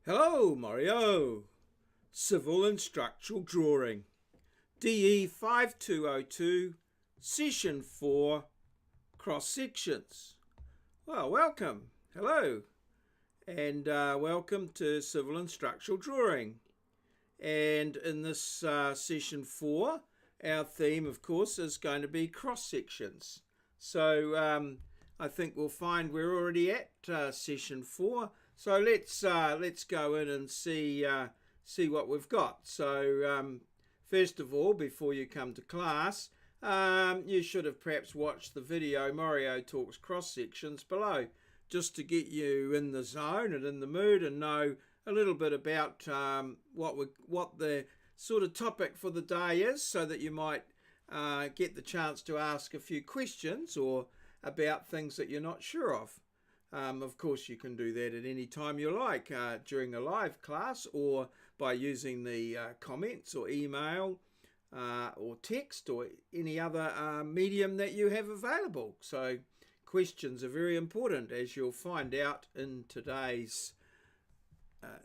Hello, Mario. Civil and Structural Drawing. DE 5202, Session 4, Cross Sections. Well, welcome. Hello. And welcome to Civil and Structural Drawing. And in this Session 4, our theme, of course, is going to be cross sections. So I think we'll find we're already at Session 4. So let's go in and see what we've got. So first of all, before you come to class, you should have perhaps watched the video Mario Talks Cross Sections below, just to get you in the zone and in the mood and know a little bit about what the sort of topic for the day is, so that you might get the chance to ask a few questions or about things that you're not sure of. Of course, you can do that at any time you like during a live class, or by using the comments or email or text or any other medium that you have available. So questions are very important, as you'll find out in today's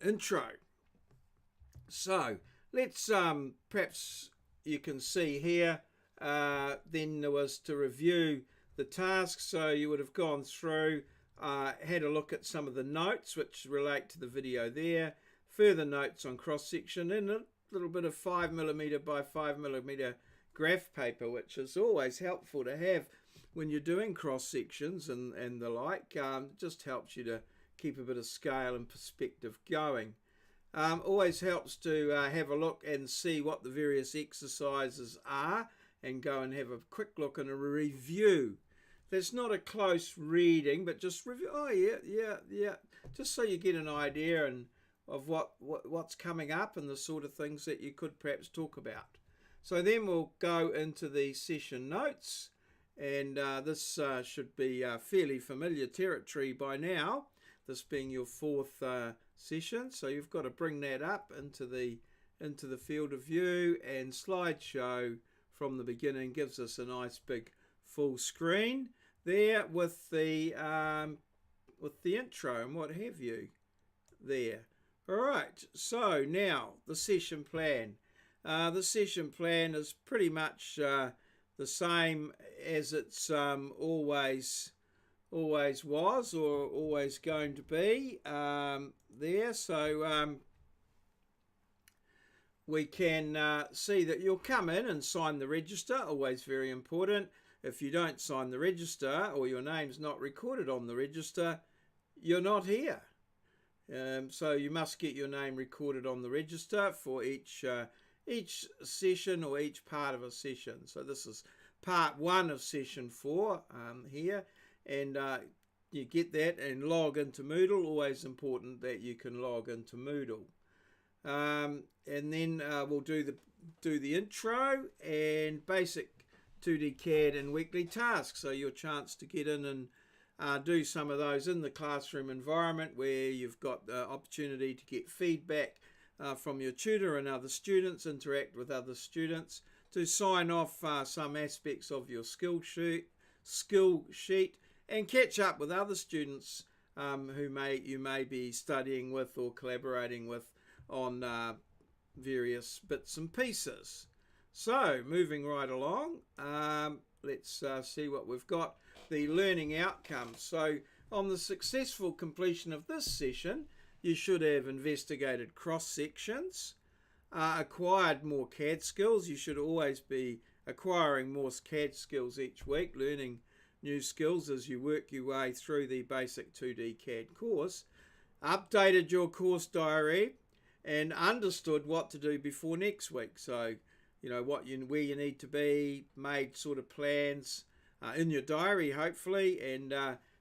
intro. So let's perhaps you can see here, then there was to review the tasks. So you would have gone through, had a look at some of the notes which relate to the video there, further notes on cross section, and a little bit of 5mm by 5mm graph paper, which is always helpful to have when you're doing cross sections and the like. It just helps you to keep a bit of scale and perspective going. Always helps to have a look and see what the various exercises are, and go and have a quick look and a review. That's not a close reading, but just review. Oh yeah. Just so you get an idea and of what's coming up and the sort of things that you could perhaps talk about. So then we'll go into the session notes, and this should be fairly familiar territory by now, this being your fourth session. So you've got to bring that up into the field of view, and slideshow from the beginning gives us a nice big full screen there with the intro and what have you there. All right, so now the session plan. The session plan is pretty much the same as it's always was, or always going to be there. So we can see that you'll come in and sign the register, always very important. If you don't sign the register, or your name's not recorded on the register, you're not here. So you must get your name recorded on the register for each session, or each part of a session. So this is part 1 of session 4 here, and you get that and log into Moodle. Always important that you can log into Moodle. And then we'll do the intro and basic 2D CAD and weekly tasks. So your chance to get in and do some of those in the classroom environment, where you've got the opportunity to get feedback from your tutor and other students, interact with other students, to sign off some aspects of your skill sheet, and catch up with other students who you may be studying with or collaborating with on various bits and pieces. So moving right along, let's see what we've got. The learning outcomes. So on the successful completion of this session, you should have investigated cross sections, acquired more CAD skills. You should always be acquiring more CAD skills each week, learning new skills as you work your way through the basic 2D CAD course. Updated your course diary and understood what to do before next week. So you know where you need to be, made sort of plans in your diary, hopefully, and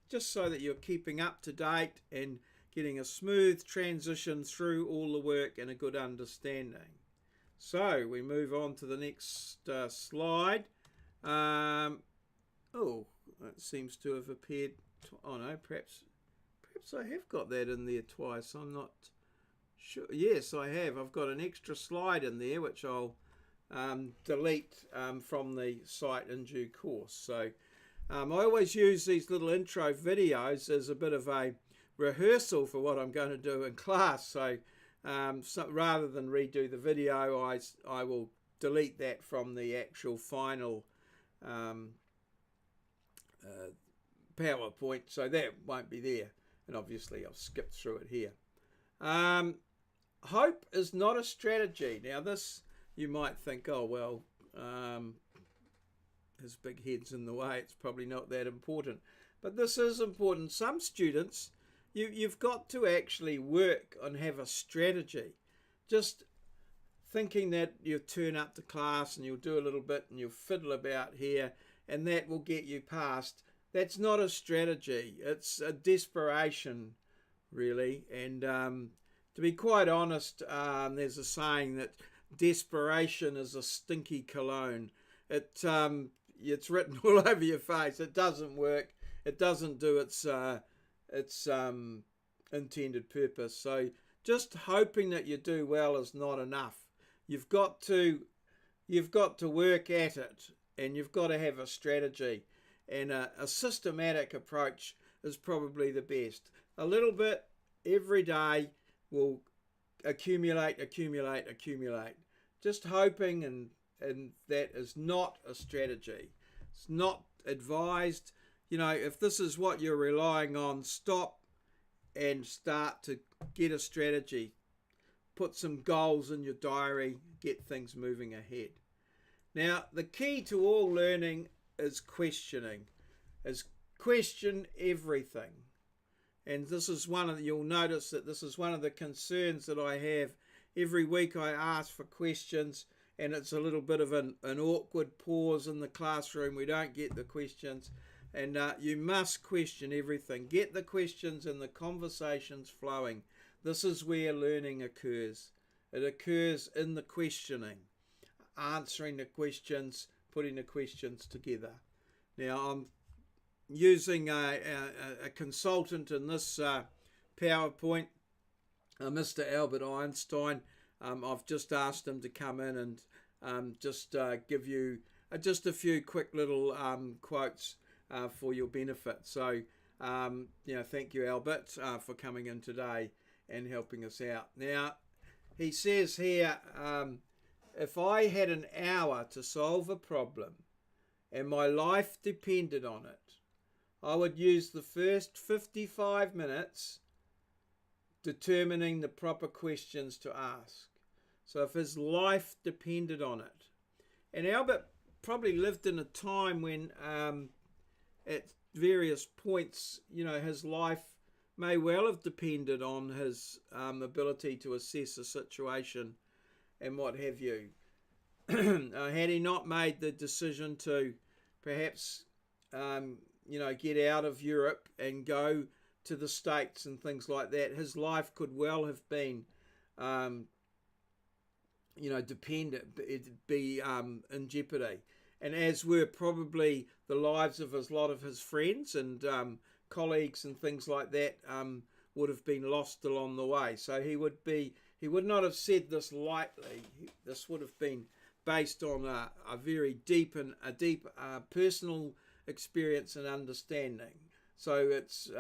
just so that you're keeping up to date and getting a smooth transition through all the work and a good understanding. So we move on to the next slide. Oh, that seems to have appeared. Oh no, perhaps I have got that in there twice. I'm not sure. Yes, I have. I've got an extra slide in there, which I'll delete from the site in due course. So I always use these little intro videos as a bit of a rehearsal for what I'm going to do in class. So, rather than redo the video, I will delete that from the actual final PowerPoint, so that won't be there. And obviously I've skipped through it here. Hope is not a strategy. Now this, you might think, oh well, his big head's in the way, it's probably not that important. But this is important. Some students, you've got to actually work and have a strategy. Just thinking that you'll turn up to class and you'll do a little bit and you'll fiddle about here and that will get you past. That's not a strategy. It's a desperation, really. And to be quite honest, there's a saying that desperation is a stinky cologne. It's written all over your face. It doesn't work. It doesn't do its intended purpose. So just hoping that you do well is not enough. You've got to work at it, and you've got to have a strategy, and a systematic approach is probably the best. A little bit every day will accumulate. Just hoping, and that is not a strategy. It's not advised. You know, if this is what you're relying on, stop and start to get a strategy. Put some goals in your diary, get things moving ahead. Now, the key to all learning is questioning, is question everything. And this is you'll notice that this is one of the concerns that I have. Every week I ask for questions, and it's a little bit of an awkward pause in the classroom. We don't get the questions. And you must question everything. Get the questions and the conversations flowing. This is where learning occurs. It occurs in the questioning, answering the questions, putting the questions together. Now, I'm using a consultant in this PowerPoint, Mr. Albert Einstein. I've just asked him to come in and just give you just a few quick little quotes for your benefit. So, thank you, Albert, for coming in today and helping us out. Now, he says here, if I had an hour to solve a problem and my life depended on it, I would use the first 55 minutes determining the proper questions to ask. So if his life depended on it. And Albert probably lived in a time when at various points, his life may well have depended on his ability to assess a situation and what have you. Had he not made the decision to perhaps, get out of Europe and go to the States and things like that, his life could well have been, dependent, it'd be in jeopardy. And as were probably the lives of a lot of his friends and colleagues and things like that, would have been lost along the way. So he would not have said this lightly. This would have been based on a very deep personal experience and understanding. So it's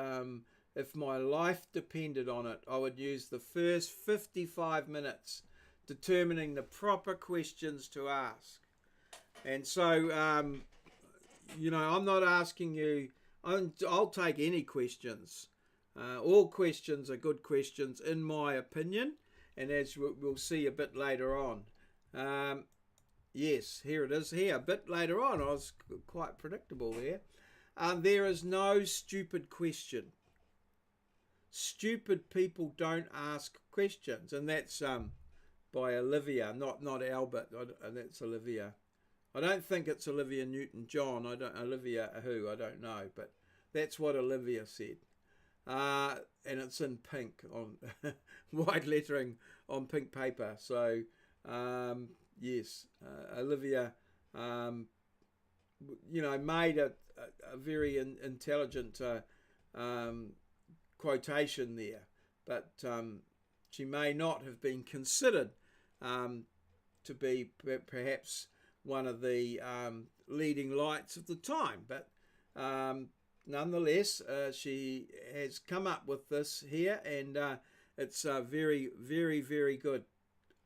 if my life depended on it, I would use the first 55 minutes determining the proper questions to ask. And so, I'm not asking you, I'll take any questions. All questions are good questions, in my opinion, and as we'll see a bit later on. Yes, here it is here. A bit later on, I was quite predictable there. There is no stupid question. Stupid people don't ask questions, and that's by Olivia, not Albert. That's Olivia. I don't think it's Olivia Newton-John. Olivia who, I don't know, but that's what Olivia said. And it's in pink on white lettering on pink paper. So yes, Olivia, made a very intelligent quotation there, but she may not have been considered to be perhaps one of the leading lights of the time. But nonetheless, she has come up with this here, and it's a very, very, very good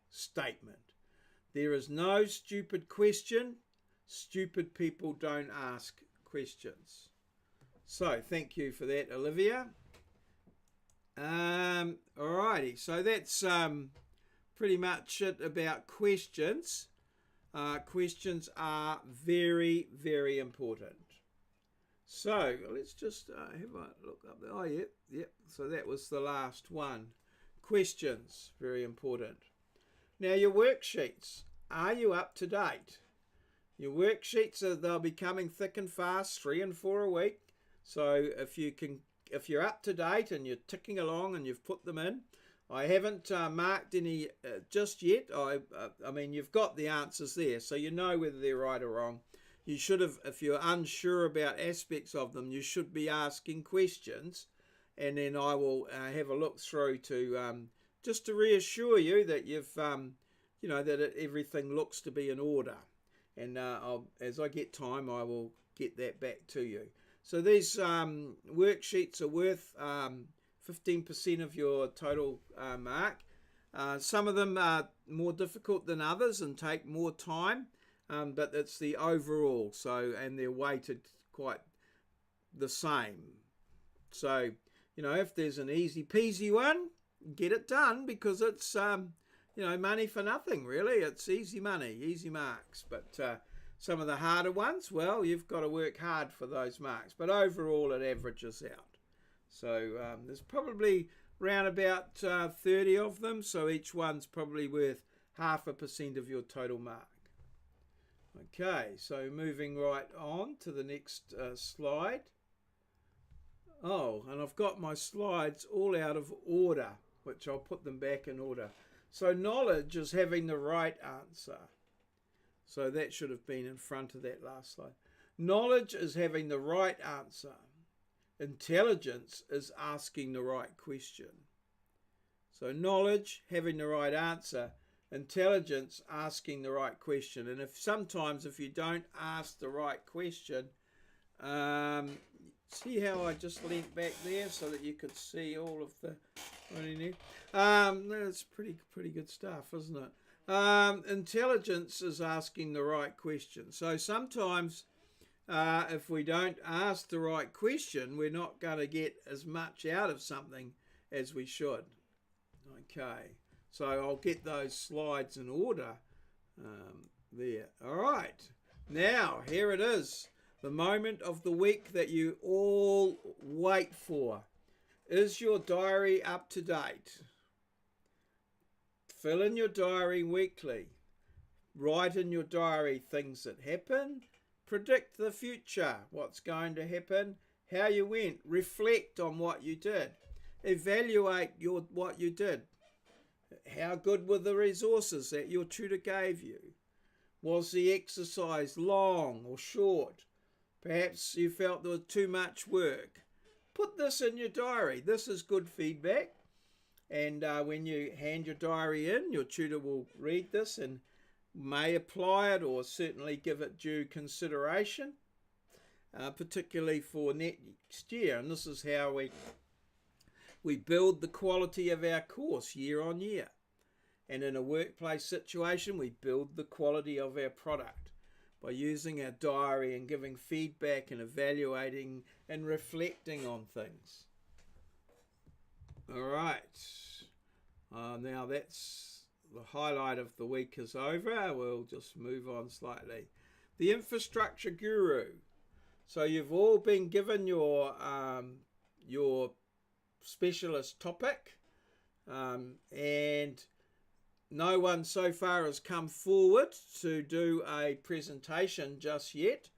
statement. There is no stupid question. Stupid people don't ask questions. So thank you for that, Olivia. Alrighty, so that's pretty much it about questions. Questions are very, very important. So let's just have a look up there. Oh, yep. So that was the last one. Questions, very important. Now your worksheets, are you up to date? Your worksheets, they'll be coming thick and fast, 3 and 4 a week. So if you're up to date and you're ticking along and you've put them in, I haven't marked any just yet. I mean, you've got the answers there, so you know whether they're right or wrong. You should have, if you're unsure about aspects of them, you should be asking questions, and then I will have a look through to just to reassure you that you've, that everything looks to be in order. And as I get time, I will get that back to you. So these worksheets are worth 15% of your total mark. Some of them are more difficult than others and take more time. But it's the overall, and they're weighted quite the same. So, if there's an easy peasy one, get it done, because it's, money for nothing, really. It's easy money, easy marks. But some of the harder ones, well, you've got to work hard for those marks. But overall, it averages out. So there's probably around about 30 of them, so each one's probably worth 0.5% of your total mark. Okay, so moving right on to the next slide. Oh, and I've got my slides all out of order, which I'll put them back in order. So knowledge is having the right answer. So that should have been in front of that last slide. Knowledge is having the right answer. Intelligence is asking the right question. So knowledge, having the right answer. Intelligence, asking the right question. And sometimes if you don't ask the right question, see how I just leant back there so that you could see all of the that's pretty good stuff, isn't it? Intelligence is asking the right question. So sometimes if we don't ask the right question, we're not going to get as much out of something as we should. Okay. So I'll get those slides in order there. All right. Now, here it is. The moment of the week that you all wait for. Is your diary up to date? Fill in your diary weekly. Write in your diary things that happen. Predict the future. What's going to happen. How you went. Reflect on what you did. Evaluate what you did. How good were the resources that your tutor gave you? Was the exercise long or short? Perhaps you felt there was too much work. Put this in your diary. This is good feedback. And when you hand your diary in, your tutor will read this and may apply it or certainly give it due consideration, particularly for next year. And this is how we build the quality of our course year on year. And in a workplace situation, we build the quality of our product by using our diary and giving feedback and evaluating and reflecting on things. All right. Now that's the highlight of the week is over. We'll just move on slightly. The infrastructure guru. So you've all been given your specialist topic, and no one so far has come forward to do a presentation just yet,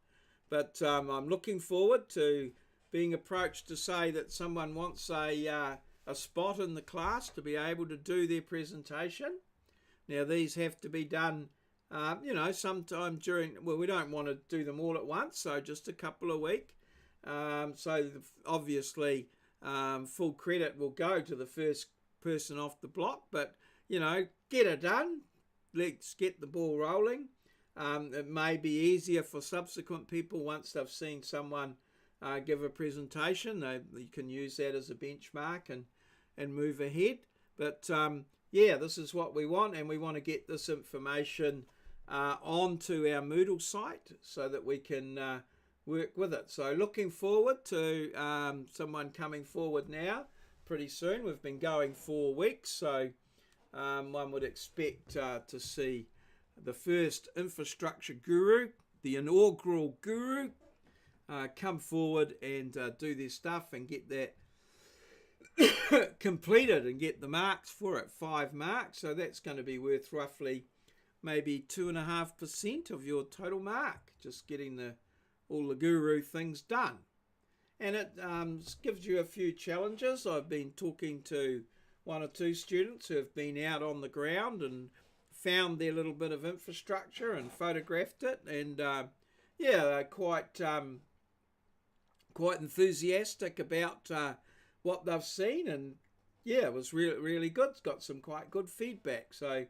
but I'm looking forward to being approached to say that someone wants a spot in the class to be able to do their presentation. Now these have to be done sometime during, well, we don't want to do them all at once, so just a couple a week. So obviously full credit will go to the first person off the block, but get it done. Let's get the ball rolling. It may be easier for subsequent people once they've seen someone give a presentation. You can use that as a benchmark and move ahead. But yeah, this is what we want, and we want to get this information onto our Moodle site so that we can work with it. So looking forward to someone coming forward now pretty soon. We've been going 4 weeks, so one would expect to see the first infrastructure guru, the inaugural guru, come forward and do their stuff and get that completed and get the marks for it, 5 marks. So that's going to be worth roughly maybe 2.5% of your total mark, just getting all the guru things done. And it gives you a few challenges. I've been talking to 1 or 2 students who have been out on the ground and found their little bit of infrastructure and photographed it, and yeah, they're quite enthusiastic about what they've seen, and yeah, it was really good. It's got some quite good feedback, so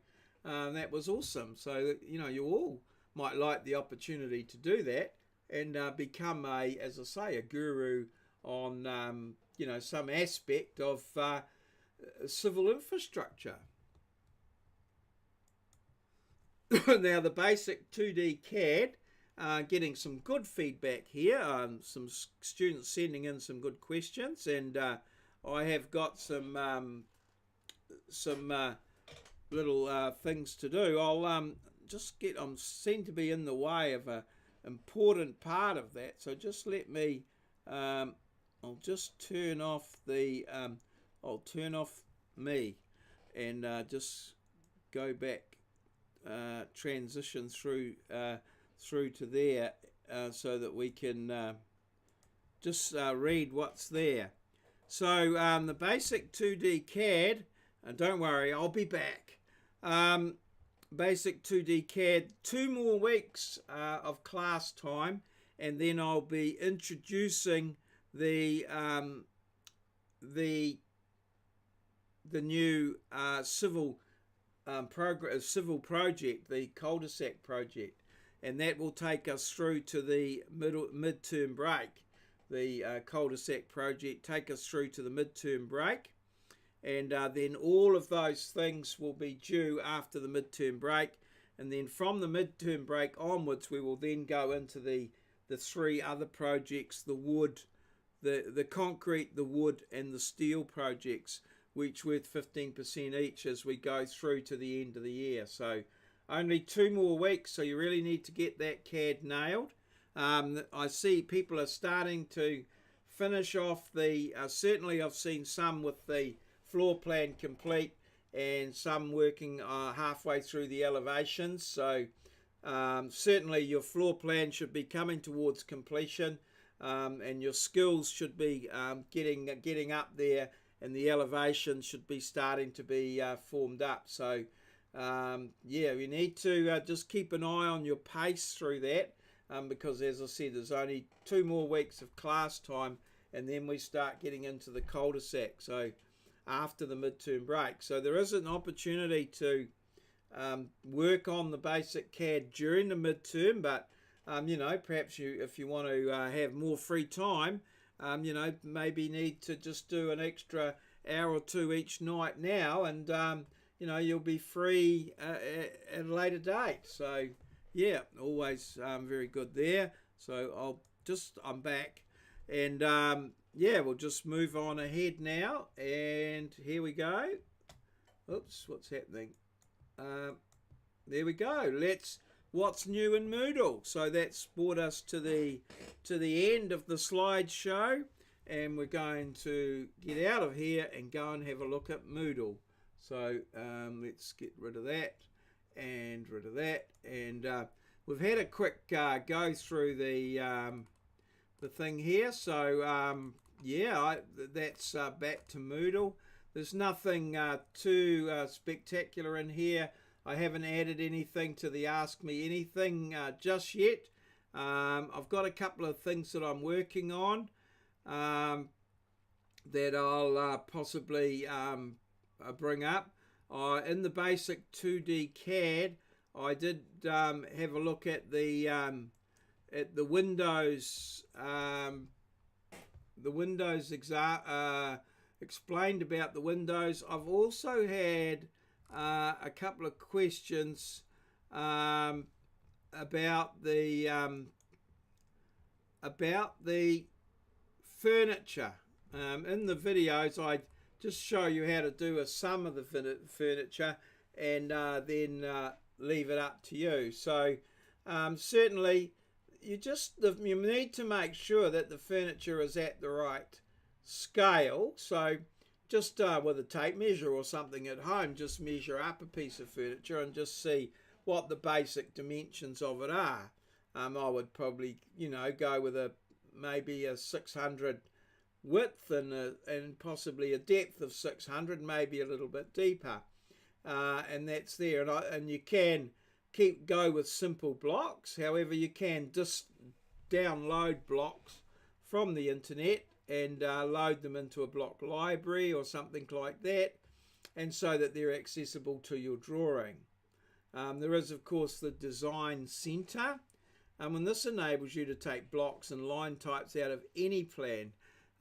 that was awesome. So you all might like the opportunity to do that and become as I say, a guru on some aspect of civil infrastructure. Now the basic 2D CAD, getting some good feedback here. Some students sending in some good questions, and I have got some little things to do. I'll seem to be in the way of a important part of that. So just let me. I'll just turn off the. I'll turn off me, and just go back. Transition through to there so that we can just read what's there. So the basic 2D CAD, and don't worry, I'll be back. Basic 2D CAD, 2 more weeks of class time, and then I'll be introducing the new civil project, the cul-de-sac project, and that will take us through to the midterm break. The cul-de-sac project take us through to the midterm break, and then all of those things will be due after the midterm break, and then from the midterm break onwards we will then go into the 3 other projects, the wood, the concrete, the wood and the steel projects, which worth 15% each as we go through to the end of the year. So only 2 more weeks, so you really need to get that CAD nailed. I see people are starting to finish off certainly I've seen some with the floor plan complete and some working halfway through the elevations. So certainly your floor plan should be coming towards completion, and your skills should be getting up there, and the elevation should be starting to be formed up. So yeah, you need to just keep an eye on your pace through that, because as I said, there's only 2 more weeks of class time, and then we start getting into the cul-de-sac, so after the midterm break. So there is an opportunity to work on the basic CAD during the midterm, but perhaps if you want to have more free time, maybe need to just do an extra hour or 2 each night now, and you'll be free at a later date. So yeah, always very good there. So I'm back, and yeah, we'll just move on ahead now, and here we go. Oops, what's happening? There we go. What's new in Moodle? So that's brought us to the end of the slideshow, and we're going to get out of here and go and have a look at Moodle. So let's get rid of that and rid of that, and we've had a quick go through the thing here. So yeah, that's back to Moodle. There's nothing too spectacular in here. I haven't added anything to the Ask Me Anything just yet. I've got a couple of things that I'm working on that I'll possibly bring up. In the basic 2D CAD, I did have a look at the Windows the windows explained about the windows. I've also had a couple of questions about the furniture. In the videos, I just show you how to do a sum of the furniture, and then leave it up to you. So certainly you need to make sure that the furniture is at the right scale. So just with a tape measure or something at home, just measure up a piece of furniture and just see what the basic dimensions of it are. I would probably, go with maybe a 600 width and possibly a depth of 600, maybe a little bit deeper, and that's there. And you can go with simple blocks. However, you can just download blocks from the internet and load them into a block library or something like that, and so that they're accessible to your drawing. There is, of course, the Design Center, and this enables you to take blocks and line types out of any plan.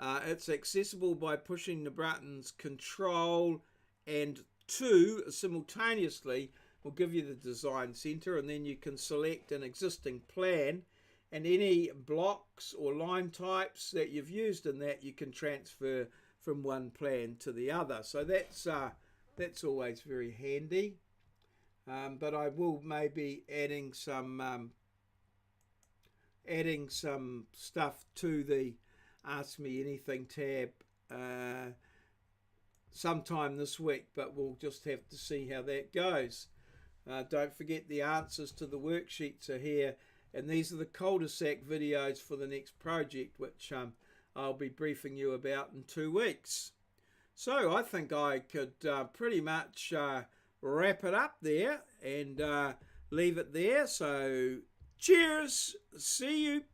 It's accessible by pushing the buttons Control and 2 simultaneously. Will give you the Design Center, and then you can select an existing plan, and any blocks or line types that you've used in that you can transfer from one plan to the other. So that's always very handy. But I will maybe adding some stuff to the Ask Me Anything tab sometime this week, but we'll just have to see how that goes. Don't forget the answers to the worksheets are here, and these are the cul-de-sac videos for the next project, which I'll be briefing you about in 2 weeks. So I think I could pretty much wrap it up there and leave it there. So cheers, see you.